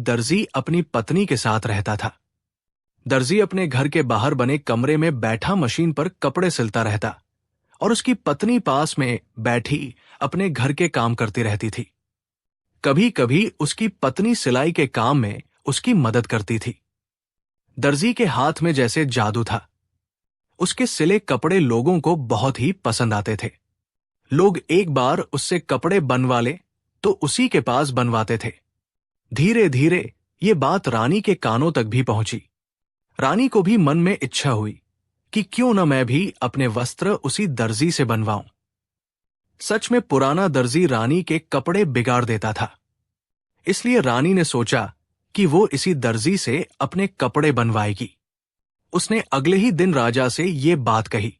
दर्जी अपनी पत्नी के साथ रहता था। दर्जी अपने घर के बाहर बने कमरे में बैठा मशीन पर कपड़े सिलता रहता और उसकी पत्नी पास में बैठी अपने घर के काम करती रहती थी। कभी कभी उसकी पत्नी सिलाई के काम में उसकी मदद करती थी। दर्जी के हाथ में जैसे जादू था। उसके सिले कपड़े लोगों को बहुत ही पसंद आते थे। लोग एक बार उससे कपड़े बनवा ले तो उसी के पास बनवाते थे। धीरे धीरे ये बात रानी के कानों तक भी पहुंची। रानी को भी मन में इच्छा हुई कि क्यों न मैं भी अपने वस्त्र उसी दर्जी से बनवाऊं। सच में पुराना दर्जी रानी के कपड़े बिगाड़ देता था। इसलिए रानी ने सोचा कि वो इसी दर्जी से अपने कपड़े बनवाएगी। उसने अगले ही दिन राजा से ये बात कही।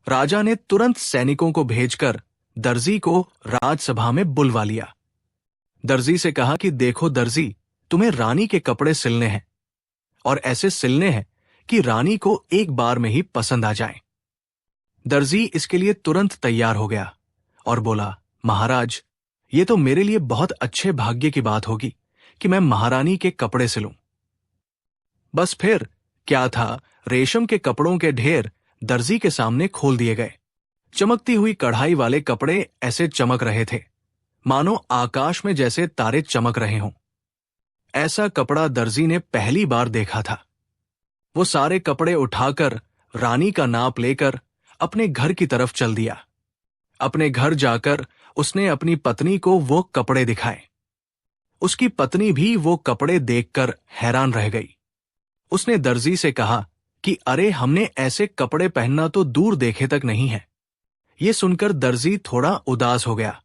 राजा ने तुरंत सैनिकों को भेजकर दर्जी को राजसभा में बुलवा लिया। दर्जी से कहा कि देखो दर्जी, तुम्हें रानी के कपड़े सिलने हैं और ऐसे सिलने हैं कि रानी को एक बार में ही पसंद आ जाए। दर्जी इसके लिए तुरंत तैयार हो गया और बोला, महाराज, ये तो मेरे लिए बहुत अच्छे भाग्य की बात होगी कि मैं महारानी के कपड़े सिलूं। बस फिर क्या था, रेशम के कपड़ों के ढेर दर्जी के सामने खोल दिए गए। चमकती हुई कढ़ाई वाले कपड़े ऐसे चमक रहे थे मानो आकाश में जैसे तारे चमक रहे हों। ऐसा कपड़ा दर्जी ने पहली बार देखा था। वो सारे कपड़े उठाकर रानी का नाप लेकर अपने घर की तरफ चल दिया। अपने घर जाकर उसने अपनी पत्नी को वो कपड़े दिखाए। उसकी पत्नी भी वो कपड़े देखकर हैरान रह गई। उसने दर्जी से कहा कि अरे, हमने ऐसे कपड़े पहनना तो दूर देखे तक नहीं है। ये सुनकर दर्जी थोड़ा उदास हो गया।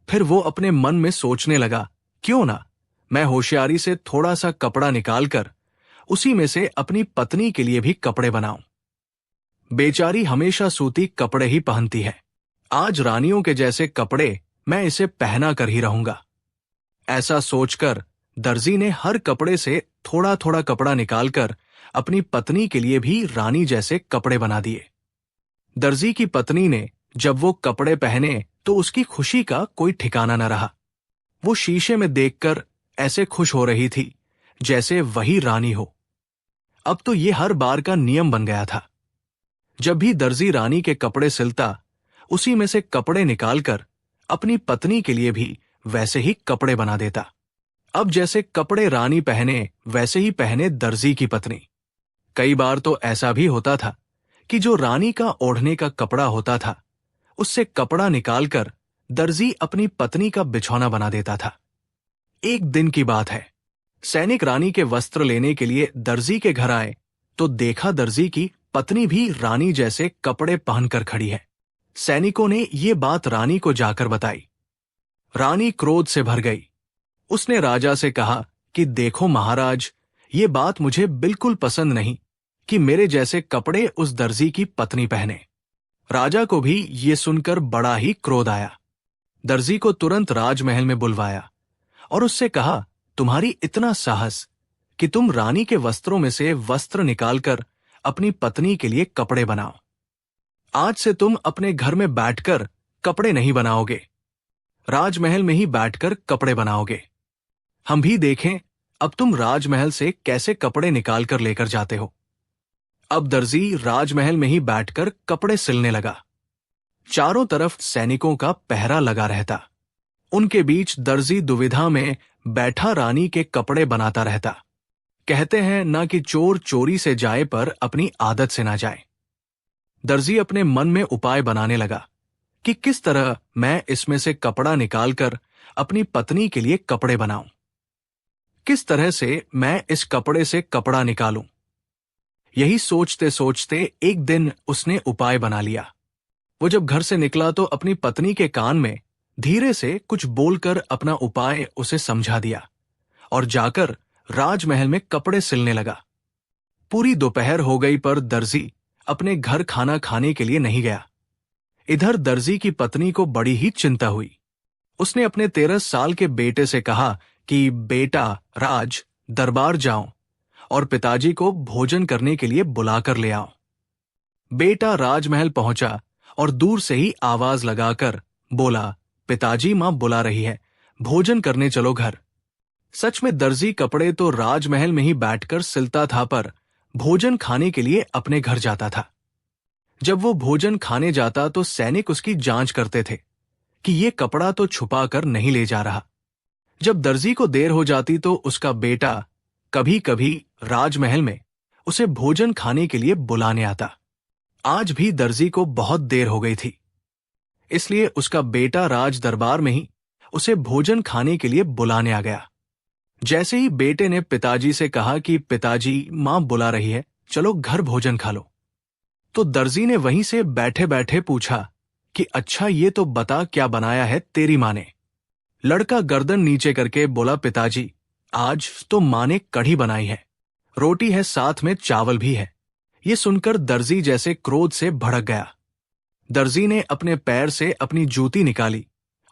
फिर वो अपने मन में सोचने लगा, क्यों ना मैं होशियारी से थोड़ा सा कपड़ा निकालकर उसी में से अपनी पत्नी के लिए भी कपड़े बनाऊं। बेचारी हमेशा सूती कपड़े ही पहनती है। आज रानियों के जैसे कपड़े मैं इसे पहना कर ही रहूंगा। ऐसा सोचकर दर्जी ने हर कपड़े से थोड़ा थोड़ा कपड़ा निकालकर अपनी पत्नी के लिए भी रानी जैसे कपड़े बना दिए। दर्जी की पत्नी ने जब वो कपड़े पहने तो उसकी खुशी का कोई ठिकाना न रहा। वो शीशे में देखकर ऐसे खुश हो रही थी जैसे वही रानी हो। अब तो ये हर बार का नियम बन गया था। जब भी दर्जी रानी के कपड़े सिलता, उसी में से कपड़े निकालकर अपनी पत्नी के लिए भी वैसे ही कपड़े बना देता। अब जैसे कपड़े रानी पहने वैसे ही पहने दर्जी की पत्नी। कई बार तो ऐसा भी होता था कि जो रानी का ओढ़ने का कपड़ा होता था, उससे कपड़ा निकालकर दर्जी अपनी पत्नी का बिछौना बना देता था। एक दिन की बात है, सैनिक रानी के वस्त्र लेने के लिए दर्जी के घर आए तो देखा दर्जी की पत्नी भी रानी जैसे कपड़े पहनकर खड़ी है। सैनिकों ने ये बात रानी को जाकर बताई। रानी क्रोध से भर गई। उसने राजा से कहा कि देखो महाराज, ये बात मुझे बिल्कुल पसंद नहीं कि मेरे जैसे कपड़े उस दर्जी की पत्नी पहने। राजा को भी ये सुनकर बड़ा ही क्रोध आया। दर्जी को तुरंत राजमहल में बुलवाया और उससे कहा, तुम्हारी इतना साहस कि तुम रानी के वस्त्रों में से वस्त्र निकालकर अपनी पत्नी के लिए कपड़े बनाओ। आज से तुम अपने घर में बैठकर कपड़े नहीं बनाओगे, राजमहल में ही बैठकर कपड़े बनाओगे। हम भी देखें अब तुम राजमहल से कैसे कपड़े निकालकर लेकर जाते हो। अब दर्जी राजमहल में ही बैठकर कपड़े सिलने लगा। चारों तरफ सैनिकों का पहरा लगा रहता। उनके बीच दर्जी दुविधा में बैठा रानी के कपड़े बनाता रहता। कहते हैं ना कि चोर चोरी से जाए पर अपनी आदत से ना जाए। दर्जी अपने मन में उपाय बनाने लगा कि किस तरह मैं इसमें से कपड़ा निकालकर अपनी पत्नी के लिए कपड़े बनाऊं। किस तरह से मैं इस कपड़े से कपड़ा निकालूं। यही सोचते सोचते एक दिन उसने उपाय बना लिया। वो जब घर से निकला तो अपनी पत्नी के कान में धीरे से कुछ बोलकर अपना उपाय उसे समझा दिया और जाकर राजमहल में कपड़े सिलने लगा। पूरी दोपहर हो गई पर दर्जी अपने घर खाना खाने के लिए नहीं गया। इधर दर्जी की पत्नी को बड़ी ही चिंता हुई। उसने अपने 13 साल के बेटे से कहा कि बेटा राज, दरबार जाओ और पिताजी को भोजन करने के लिए बुलाकर ले आओ। बेटा राजमहल पहुंचा और दूर से ही आवाज लगाकर बोला, पिताजी, मां बुला रही है, भोजन करने चलो घर। सच में दर्जी कपड़े तो राजमहल में ही बैठकर सिलता था, पर भोजन खाने के लिए अपने घर जाता था। जब वो भोजन खाने जाता तो सैनिक उसकी जांच करते थे कि ये कपड़ा तो छुपा कर नहीं ले जा रहा। जब दर्जी को देर हो जाती तो उसका बेटा कभी कभी राजमहल में उसे भोजन खाने के लिए बुलाने आता। आज भी दर्जी को बहुत देर हो गई थी, इसलिए उसका बेटा राज दरबार में ही उसे भोजन खाने के लिए बुलाने आ गया। जैसे ही बेटे ने पिताजी से कहा कि पिताजी, मां बुला रही है, चलो घर भोजन खा लो, तो दर्जी ने वहीं से बैठे बैठे पूछा कि अच्छा ये तो बता क्या बनाया है तेरी माँ ने। लड़का गर्दन नीचे करके बोला, पिताजी आज तो माँ ने कढ़ी बनाई है, रोटी है, साथ में चावल भी है। ये सुनकर दर्जी जैसे क्रोध से भड़क गया। दर्जी ने अपने पैर से अपनी जूती निकाली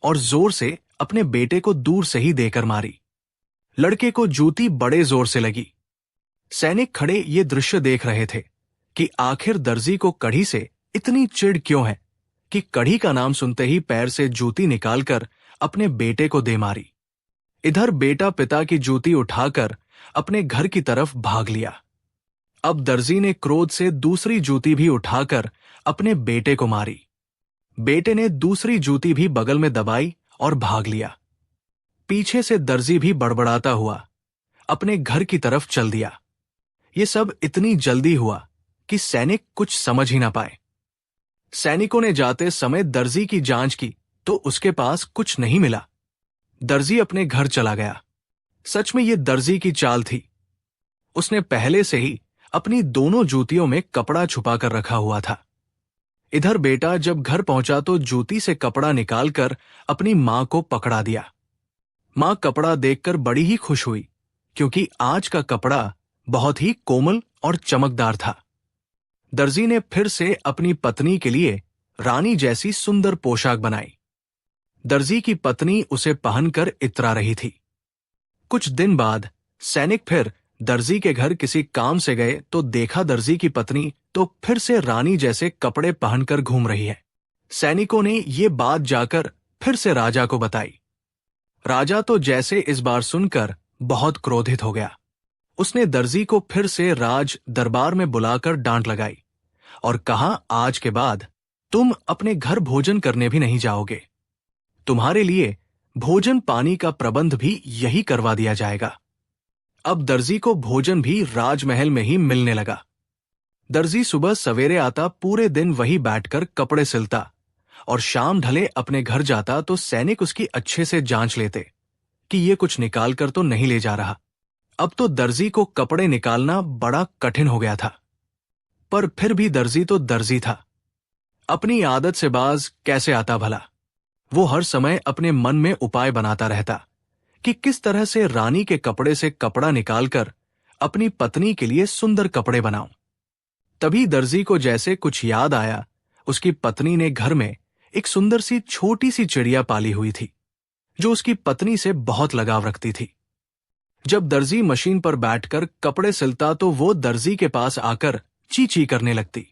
और जोर से अपने बेटे को दूर से ही देकर मारी। लड़के को जूती बड़े जोर से लगी। सैनिक खड़े ये दृश्य देख रहे थे कि आखिर दर्जी को कढ़ी से इतनी चिढ़ क्यों है कि कढ़ी का नाम सुनते ही पैर से जूती निकालकर अपने बेटे को दे मारी। इधर बेटा पिता की जूती उठाकर अपने घर की तरफ भाग लिया। अब दर्जी ने क्रोध से दूसरी जूती भी उठाकर अपने बेटे को मारी। बेटे ने दूसरी जूती भी बगल में दबाई और भाग लिया। पीछे से दर्जी भी बड़बड़ाता हुआ अपने घर की तरफ चल दिया। ये सब इतनी जल्दी हुआ कि सैनिक कुछ समझ ही ना पाए। सैनिकों ने जाते समय दर्जी की जांच की तो उसके पास कुछ नहीं मिला। दर्जी अपने घर चला गया। सच में ये दर्जी की चाल थी। उसने पहले से ही अपनी दोनों जूतियों में कपड़ा छुपा कर रखा हुआ था। इधर बेटा जब घर पहुंचा तो जूती से कपड़ा निकालकर अपनी मां को पकड़ा दिया। मां कपड़ा देखकर बड़ी ही खुश हुई, क्योंकि आज का कपड़ा बहुत ही कोमल और चमकदार था। दर्जी ने फिर से अपनी पत्नी के लिए रानी जैसी सुंदर पोशाक बनाई। दर्जी की पत्नी उसे पहनकर इतरा रही थी। कुछ दिन बाद सैनिक फिर दर्जी के घर किसी काम से गए तो देखा दर्जी की पत्नी तो फिर से रानी जैसे कपड़े पहनकर घूम रही है। सैनिकों ने ये बात जाकर फिर से राजा को बताई। राजा तो जैसे इस बार सुनकर बहुत क्रोधित हो गया। उसने दर्जी को फिर से राज दरबार में बुलाकर डांट लगाई और कहा, आज के बाद तुम अपने घर भोजन करने भी नहीं जाओगे। तुम्हारे लिए भोजन पानी का प्रबंध भी यही करवा दिया जाएगा। अब दर्जी को भोजन भी राजमहल में ही मिलने लगा। दर्जी सुबह सवेरे आता, पूरे दिन वही बैठकर कपड़े सिलता और शाम ढले अपने घर जाता तो सैनिक उसकी अच्छे से जांच लेते कि ये कुछ निकाल कर तो नहीं ले जा रहा। अब तो दर्जी को कपड़े निकालना बड़ा कठिन हो गया था, पर फिर भी दर्जी तो दर्जी था। अपनी आदत से बाज कैसे आता भला। वो हर समय अपने मन में उपाय बनाता रहता कि किस तरह से रानी के कपड़े से कपड़ा निकालकर अपनी पत्नी के लिए सुंदर कपड़े बनाऊं। तभी दर्जी को जैसे कुछ याद आया। उसकी पत्नी ने घर में एक सुंदर सी छोटी सी चिड़िया पाली हुई थी, जो उसकी पत्नी से बहुत लगाव रखती थी। जब दर्जी मशीन पर बैठकर कपड़े सिलता तो वो दर्जी के पास आकर ची ची करने लगती।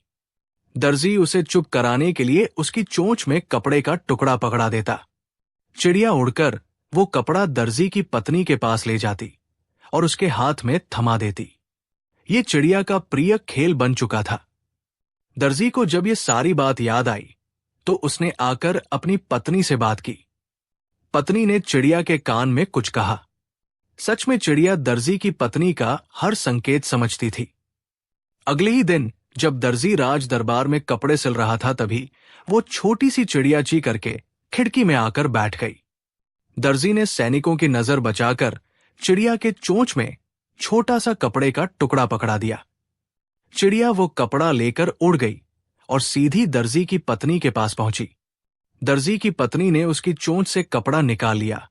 दर्जी उसे चुप कराने के लिए उसकी चोंच में कपड़े का टुकड़ा पकड़ा देता। चिड़िया उड़कर वो कपड़ा दर्जी की पत्नी के पास ले जाती और उसके हाथ में थमा देती। ये चिड़िया का प्रिय खेल बन चुका था। दर्जी को जब ये सारी बात याद आई तो उसने आकर अपनी पत्नी से बात की। पत्नी ने चिड़िया के कान में कुछ कहा। सच में चिड़िया दर्जी की पत्नी का हर संकेत समझती थी। अगले ही दिन जब दर्जी राज दरबार में कपड़े सिल रहा था, तभी वो छोटी सी चिड़िया ची करके खिड़की में आकर बैठ गई। दर्जी ने सैनिकों की नजर बचाकर चिड़िया के चोंच में छोटा सा कपड़े का टुकड़ा पकड़ा दिया। चिड़िया वो कपड़ा लेकर उड़ गई और सीधी दर्जी की पत्नी के पास पहुंची। दर्जी की पत्नी ने उसकी चोंच से कपड़ा निकाल लिया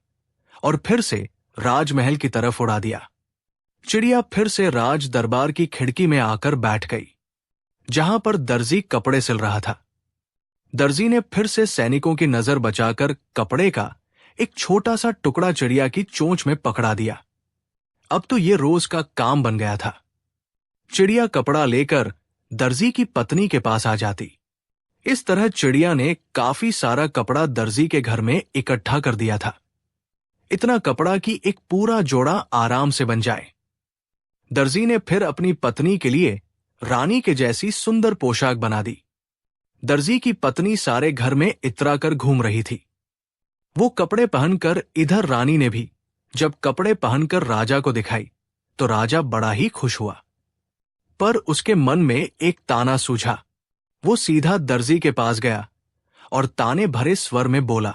और फिर से राजमहल की तरफ उड़ा दिया। चिड़िया फिर से राज दरबार की खिड़की में आकर बैठ गई, जहां पर दर्जी कपड़े सिल रहा था। दर्जी ने फिर से सैनिकों की नजर बचाकर कपड़े का एक छोटा सा टुकड़ा चिड़िया की चोंच में पकड़ा दिया। अब तो ये रोज का काम बन गया था। चिड़िया कपड़ा लेकर दर्जी की पत्नी के पास आ जाती। इस तरह चिड़िया ने काफी सारा कपड़ा दर्जी के घर में इकट्ठा कर दिया था। इतना कपड़ा कि एक पूरा जोड़ा आराम से बन जाए। दर्जी ने फिर अपनी पत्नी के लिए रानी के जैसी सुंदर पोशाक बना दी। दर्जी की पत्नी सारे घर में इतरा कर घूम रही थी। वो कपड़े पहनकर इधर रानी ने भी जब कपड़े पहनकर राजा को दिखाई तो राजा बड़ा ही खुश हुआ। पर उसके मन में एक ताना सूझा। वो सीधा दर्जी के पास गया और ताने भरे स्वर में बोला,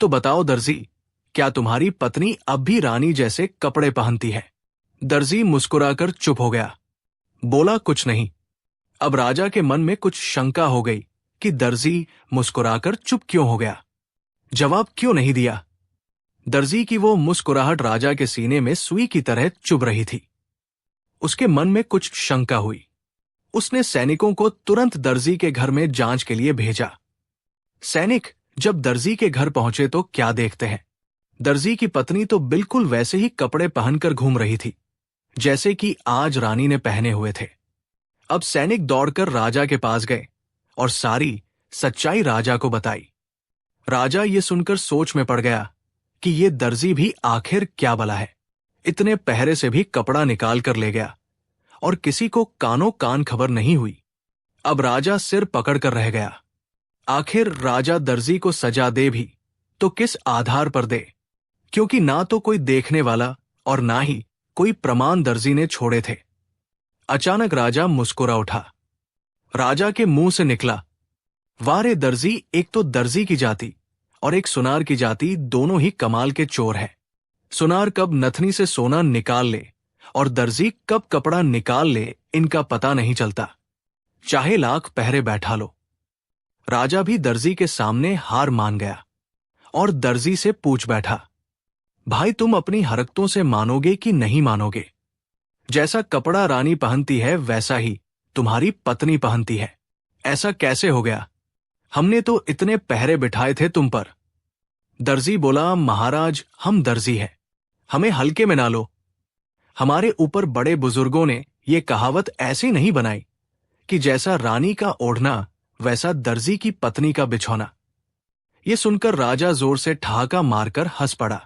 तो बताओ दर्जी, क्या तुम्हारी पत्नी अब भी रानी जैसे कपड़े पहनती है? दर्जी मुस्कुराकर चुप हो गया, बोला कुछ नहीं। अब राजा के मन में कुछ शंका हो गई कि दर्जी मुस्कुराकर चुप क्यों हो गया, जवाब क्यों नहीं दिया। दर्जी की वो मुस्कुराहट राजा के सीने में सुई की तरह चुभ रही थी। उसके मन में कुछ शंका हुई। उसने सैनिकों को तुरंत दर्जी के घर में जांच के लिए भेजा। सैनिक जब दर्जी के घर पहुंचे तो क्या देखते हैं, दर्जी की पत्नी तो बिल्कुल वैसे ही कपड़े पहनकर घूम रही थी जैसे कि आज रानी ने पहने हुए थे। अब सैनिक दौड़कर राजा के पास गए और सारी सच्चाई राजा को बताई। राजा ये सुनकर सोच में पड़ गया कि ये दर्जी भी आखिर क्या भला है, इतने पहरे से भी कपड़ा निकाल कर ले गया और किसी को कानो कान खबर नहीं हुई। अब राजा सिर पकड़कर रह गया। आखिर राजा दर्जी को सजा दे भी तो किस आधार पर दे, क्योंकि ना तो कोई देखने वाला और ना ही कोई प्रमाण दर्जी ने छोड़े थे। अचानक राजा मुस्कुरा उठा। राजा के मुंह से निकला, वारे दर्जी, एक तो दर्जी की जाति और एक सुनार की जाति दोनों ही कमाल के चोर हैं। सुनार कब नथनी से सोना निकाल ले और दर्जी कब कपड़ा निकाल ले, इनका पता नहीं चलता, चाहे लाख पहरे बैठा लो। राजा भी दर्जी के सामने हार मान गया और दर्जी से पूछ बैठा, भाई तुम अपनी हरकतों से मानोगे कि नहीं मानोगे? जैसा कपड़ा रानी पहनती है वैसा ही तुम्हारी पत्नी पहनती है, ऐसा कैसे हो गया? हमने तो इतने पहरे बिठाए थे तुम पर। दर्जी बोला, महाराज हम दर्जी हैं, हमें हल्के में ना लो। हमारे ऊपर बड़े बुजुर्गों ने ये कहावत ऐसी नहीं बनाई कि जैसा रानी का ओढ़ना वैसा दर्जी की पत्नी का बिछौना। ये सुनकर राजा जोर से ठहाका मारकर हंस पड़ा।